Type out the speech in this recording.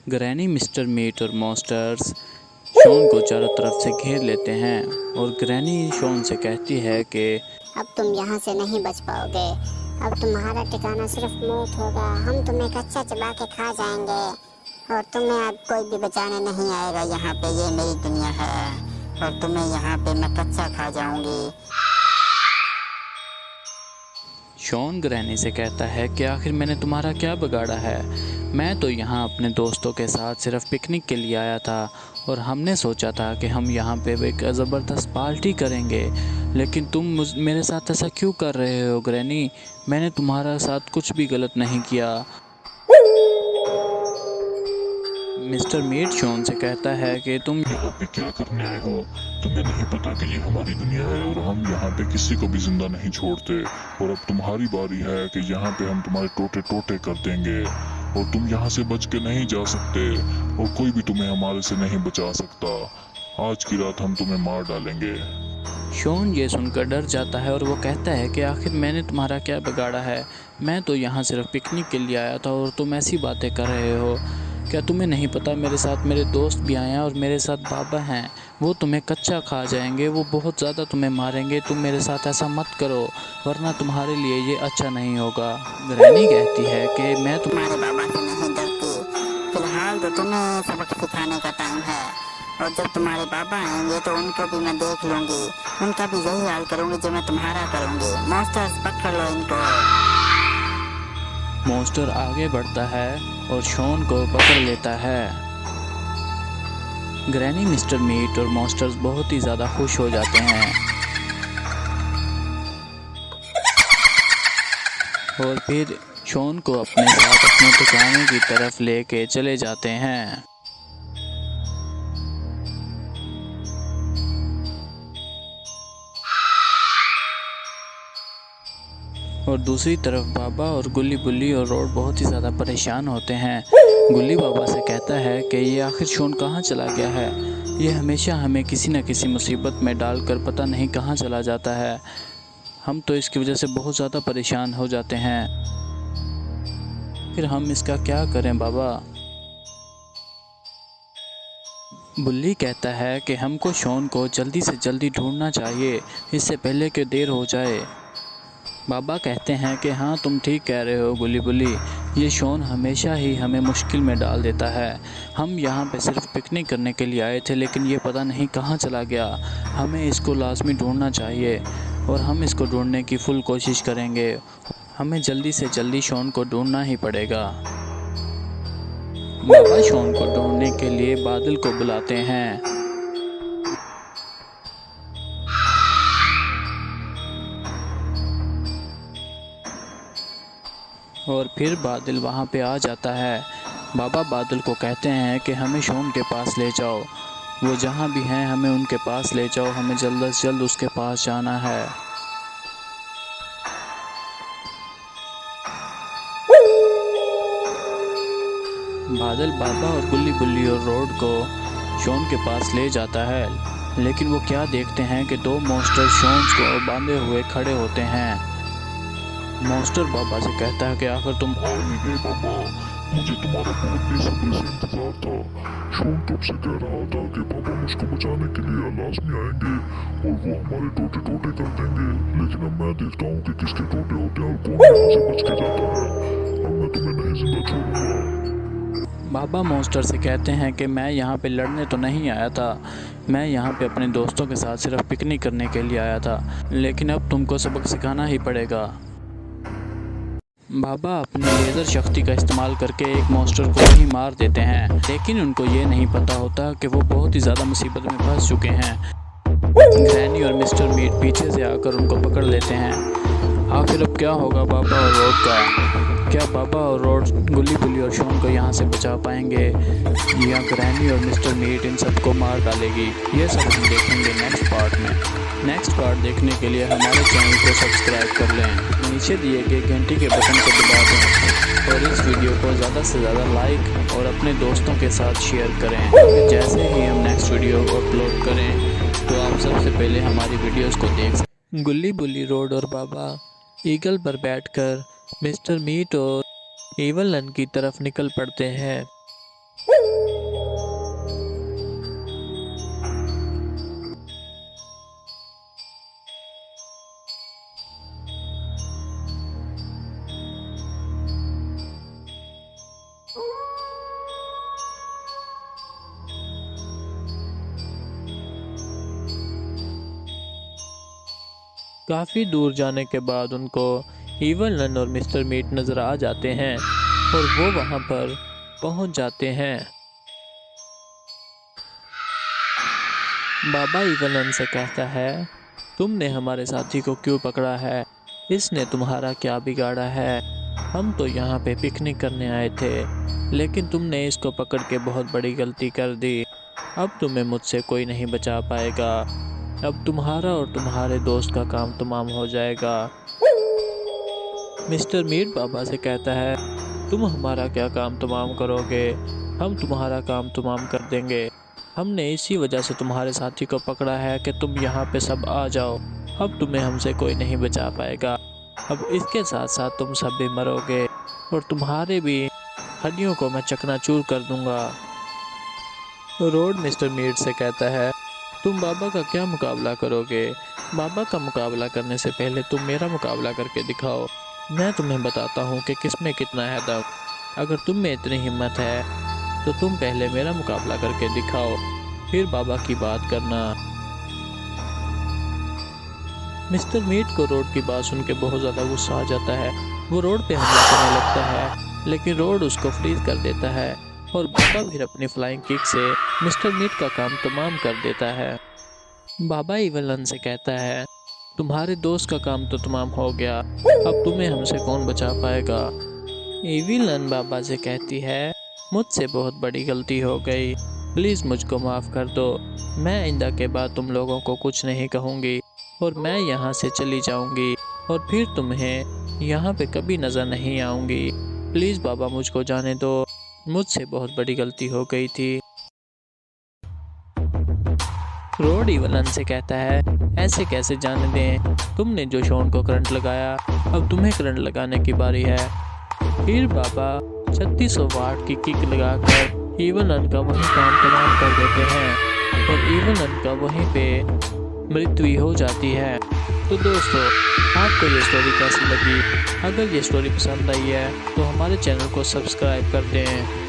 Granny, mister meet और monsters Shawn को चारों तरफ से घेर लेते हैं और ग्रैनी शॉन से कहती है कि अब तुम यहाँ से नहीं बच पाओगे। अब तुम्हारा ठिकाना सिर्फ मौत होगा। हम तुम्हें कच्चा चबा के खा जाएंगे और तुम्हें अब कोई भी बचाने नहीं आएगा। यहाँ पे ये मेरी दुनिया है और तुम्हें यहाँ पे मैं कच्चा खा जाऊंगी। शॉन ग्रैनी से कहता है कि आखिर मैंने तुम्हारा क्या बिगाड़ा है। मैं तो यहाँ अपने दोस्तों के साथ सिर्फ पिकनिक के लिए आया था और हमने सोचा था कि हम यहाँ पे एक ज़बरदस्त पार्टी करेंगे, लेकिन तुम मेरे साथ ऐसा क्यों कर रहे हो ग्रैनी? मैंने तुम्हारा साथ कुछ भी गलत नहीं किया। मिस्टर मीट शॉन से कहता है कि तुम यहाँ पे क्या करने आए हो? तुम्हें नहीं पता कि ये हमारी दुनिया है और हम यहाँ पे किसी को भी जिंदा नहीं छोड़ते। और अब तुम्हारी बारी है कि यहाँ पे हम तुम्हारे टोटे टोटे कर देंगे और तुम यहाँ से बच के नहीं जा सकते और कोई भी तुम्हें हमारे से नहीं बचा सकता। आज की रात हम तुम्हें मार डालेंगे। शॉन ये सुनकर डर जाता है और वो कहता है कि आखिर मैंने तुम्हारा क्या बिगाड़ा है? मैं तो यहाँ सिर्फ पिकनिक के लिए आया था और तुम ऐसी बातें कर रहे हो। क्या तुम्हें नहीं पता मेरे साथ मेरे दोस्त भी आए हैं और मेरे साथ बाबा हैं। वो तुम्हें कच्चा खा जाएंगे, वो बहुत ज़्यादा तुम्हें मारेंगे। तुम मेरे साथ ऐसा मत करो वरना तुम्हारे लिए ये अच्छा नहीं होगा। ग्रैनी कहती है कि मैं तुम्हारे बाबा से नहीं डरती। फिलहाल तो तुम्हें सबक सिखाने का टाइम है और जब तुम्हारे बाबा आएंगे तो उनको भी मैं देख लूंगी। उनका भी यही हाल करूंगी जो मैं तुम्हारा करूंगी। मॉन्स्टर्स पकड़ लो इनको। मॉन्स्टर आगे बढ़ता है और शॉन को पकड़ लेता है। ग्रैनी, मिस्टर मीट और मॉन्स्टर्स बहुत ही ज़्यादा खुश हो जाते हैं और फिर शॉन को अपने साथ अपने ठिकाने की तरफ लेके चले जाते हैं। और दूसरी तरफ बाबा और गुल्ली बुल्ली और रोड बहुत ही ज़्यादा परेशान होते हैं। गुल्ली बाबा से कहता है कि ये आखिर शॉन कहाँ चला गया है। ये हमेशा हमें किसी न किसी मुसीबत में डालकर पता नहीं कहाँ चला जाता है। हम तो इसकी वजह से बहुत ज़्यादा परेशान हो जाते हैं। फिर हम इसका क्या करें बाबा? बुल्ली कहता है कि हमको शॉन को जल्दी से जल्दी ढूंढना चाहिए, इससे पहले कि देर हो जाए। बाबा कहते हैं कि हाँ तुम ठीक कह रहे हो गुल्ली बुल्ली, ये शॉन हमेशा ही हमें मुश्किल में डाल देता है। हम यहाँ पे सिर्फ पिकनिक करने के लिए आए थे लेकिन ये पता नहीं कहाँ चला गया। हमें इसको लाजमी ढूंढना चाहिए और हम इसको ढूंढने की फुल कोशिश करेंगे। हमें जल्दी से जल्दी शॉन को ढूंढना ही पड़ेगा। बाबा शॉन को ढूंढने के लिए बादल को बुलाते हैं। और फिर बादल वहाँ पे आ जाता है। बाबा बादल को कहते हैं कि हमें शॉन के पास ले जाओ, वो जहाँ भी हैं हमें उनके पास ले जाओ, हमें जल्द से जल्द उसके पास जाना है। बादल बाबा और गुल्ली बुल्ली और रोड को शॉन के पास ले जाता है, लेकिन वो क्या देखते हैं कि दो मॉन्स्टर शॉन को बांधे हुए खड़े होते हैं। मॉन्स्टर बाबा से कहता है कि आखिर तुम अरे बाबा, मुझे तुम्हारा बहुत बेसब्री से इंतजार था। शॉन कब से कह रहा था कि पापा मुझको बचाने के लिए लाजमी आएंगे और वो हमारे टोटे टोटे कर देंगे, लेकिन अब मैं देखता हूँ कि किसके टोटे होते हैं और कौन यहाँ से बच के जाता है। अब मैं तुम्हें नहीं जिंदा छोड़ूंगा। बाबा मॉन्स्टर से कहते हैं कि मैं यहाँ पे लड़ने तो नहीं आया था, मैं यहाँ पे अपने दोस्तों के साथ सिर्फ पिकनिक करने के लिए आया था, लेकिन अब तुमको सबक सिखाना ही पड़ेगा। बाबा अपनी लेज़र शक्ति का इस्तेमाल करके एक मॉन्स्टर को ही मार देते हैं, लेकिन उनको ये नहीं पता होता कि वो बहुत ही ज़्यादा मुसीबत में फंस चुके हैं। ग्रैनी और मिस्टर मीट पीछे से आकर उनको पकड़ लेते हैं। आखिर अब क्या होगा बाबा और रोड का? क्या बाबा और रोड गुल्ली बुल्ली और शॉन को यहाँ से बचा पाएंगे या ग्रैनी और मिस्टर मीट इन सबको मार डालेगी? ये सब हम देखेंगे नेक्स्ट पार्ट में। नेक्स्ट पार्ट देखने के लिए हमारे चैनल को सब्सक्राइब कर लें, नीचे दिए गए घंटी के बटन को दबा दें और इस वीडियो को ज़्यादा से ज़्यादा लाइक और अपने दोस्तों के साथ शेयर करें। जैसे ही हम नेक्स्ट वीडियो अपलोड करें तो आप सबसे पहले हमारी वीडियोस को देख सकें। गुल्ली बुल्ली, रोड और बाबा ईगल पर बैठकर मिस्टर मीट और एवलन की तरफ निकल पड़ते हैं। काफ़ी दूर जाने के बाद उनको ईवल नन और मिस्टर मीट नज़र आ जाते हैं और वो वहाँ पर पहुँच जाते हैं। बाबा ईवल नन से कहता है, तुमने हमारे साथी को क्यों पकड़ा है? इसने तुम्हारा क्या बिगाड़ा है? हम तो यहाँ पे पिकनिक करने आए थे, लेकिन तुमने इसको पकड़ के बहुत बड़ी गलती कर दी। अब तुम्हें मुझसे कोई नहीं बचा पाएगा। अब तुम्हारा और तुम्हारे दोस्त का काम तमाम हो जाएगा। मिस्टर मीट बाबा से कहता है, तुम हमारा क्या काम तमाम करोगे? हम तुम्हारा काम तमाम कर देंगे। हमने इसी वजह से तुम्हारे साथी को पकड़ा है कि तुम यहाँ पे सब आ जाओ। अब तुम्हें हमसे कोई नहीं बचा पाएगा। अब इसके साथ साथ तुम सब भी मरोगे और तुम्हारे भी हड्डियों को मैं चकनाचूर कर दूंगा। रोड मिस्टर मीट से कहता है, तुम बाबा का क्या मुकाबला करोगे? बाबा का मुकाबला करने से पहले तुम मेरा मुकाबला करके दिखाओ। मैं तुम्हें बताता हूँ कि किसमें कितना है दम। अगर तुम में इतनी हिम्मत है तो तुम पहले मेरा मुकाबला करके दिखाओ, फिर बाबा की बात करना। मिस्टर मीट को रोड की बात सुन के बहुत ज़्यादा गुस्सा आ जाता है। वो रोड पे हमला करने लगता है, लेकिन रोड उसको फ्रीज कर देता है और बाबा फिर अपनी फ्लाइंग किक से मिस्टर मीट का काम तमाम कर देता है। बाबा ईवल नन से कहता है, तुम्हारे दोस्त का काम तो तमाम हो गया, अब तुम्हें हमसे कौन बचा पाएगा? ईविल नन बाबा से कहती है, मुझसे बहुत बड़ी गलती हो गई, प्लीज़ मुझको माफ़ कर दो। मैं आइंदा के बाद तुम लोगों को कुछ नहीं कहूँगी और मैं यहाँ से चली जाऊँगी और फिर तुम्हें यहाँ पे कभी नज़र नहीं आऊँगी। प्लीज़ बाबा मुझको जाने दो, मुझसे बहुत बड़ी गलती हो गई थी। रोड ईवल नन से कहता है, ऐसे कैसे जाने दें? तुमने जो शॉन को करंट लगाया, अब तुम्हें करंट लगाने की बारी है। फिर बाबा 3600 वाट की किक लगाकर ईवल नन का वही काम तमाम कर देते हैं और ईवल नन का वहीं पे मृत्यु हो जाती है। तो दोस्तों, आपको ये स्टोरी कैसी लगी? अगर ये स्टोरी पसंद आई है तो हमारे चैनल को सब्सक्राइब कर दें।